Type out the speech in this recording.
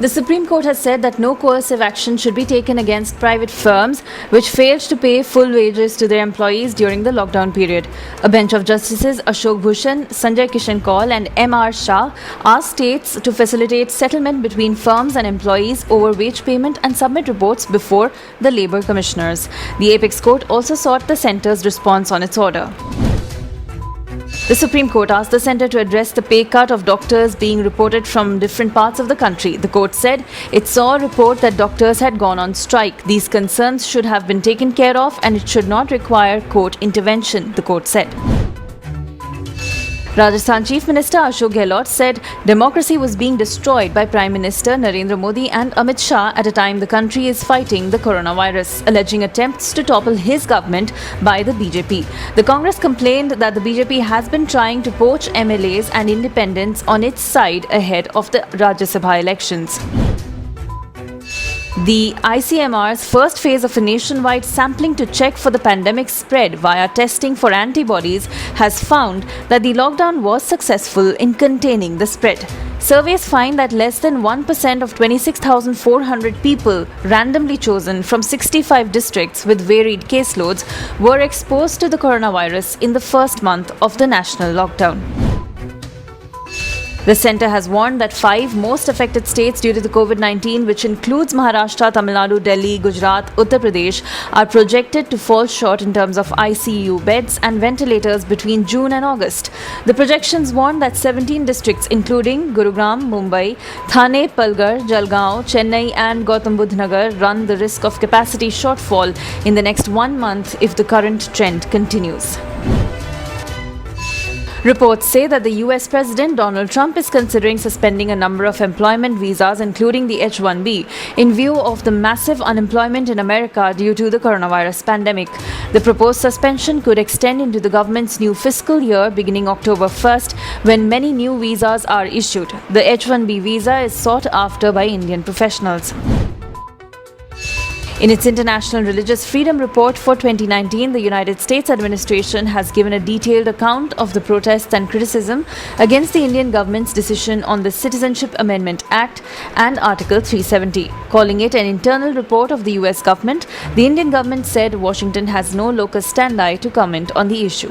The Supreme Court has said that no coercive action should be taken against private firms which failed to pay full wages to their employees during the lockdown period. A bench of Justices Ashok Bhushan, Sanjay Kishan Kaul and M.R. Shah asked states to facilitate settlement between firms and employees over wage payment and submit reports before the Labour Commissioners. The Apex Court also sought the centre's response on its order. The Supreme Court asked the centre to address the pay cut of doctors being reported from different parts of the country. The court said it saw a report that doctors had gone on strike. These concerns should have been taken care of and it should not require court intervention, the court said. Rajasthan Chief Minister Ashok Gehlot said democracy was being destroyed by Prime Minister Narendra Modi and Amit Shah at a time the country is fighting the coronavirus, alleging attempts to topple his government by the BJP. The Congress complained that the BJP has been trying to poach MLAs and independents on its side ahead of the Rajya Sabha elections. The ICMR's first phase of a nationwide sampling to check for the pandemic spread via testing for antibodies has found that the lockdown was successful in containing the spread. Surveys find that less than 1% of 26,400 people randomly chosen from 65 districts with varied caseloads were exposed to the coronavirus in the first month of the national lockdown. The centre has warned that 5 most affected states due to the COVID-19, which includes Maharashtra, Tamil Nadu, Delhi, Gujarat, Uttar Pradesh, are projected to fall short in terms of ICU beds and ventilators between June and August. The projections warn that 17 districts including Gurugram, Mumbai, Thane, Palghar, Jalgaon, Chennai and Gautam Budh Nagar run the risk of capacity shortfall in the next 1 month if the current trend continues. Reports say that the US President Donald Trump is considering suspending a number of employment visas, including the H-1B, in view of the massive unemployment in America due to the coronavirus pandemic. The proposed suspension could extend into the government's new fiscal year beginning October 1st, when many new visas are issued. The H-1B visa is sought after by Indian professionals. In its International Religious Freedom Report for 2019, the United States administration has given a detailed account of the protests and criticism against the Indian government's decision on the Citizenship Amendment Act and Article 370. Calling it an internal report of the US government, the Indian government said Washington has no locus standi to comment on the issue.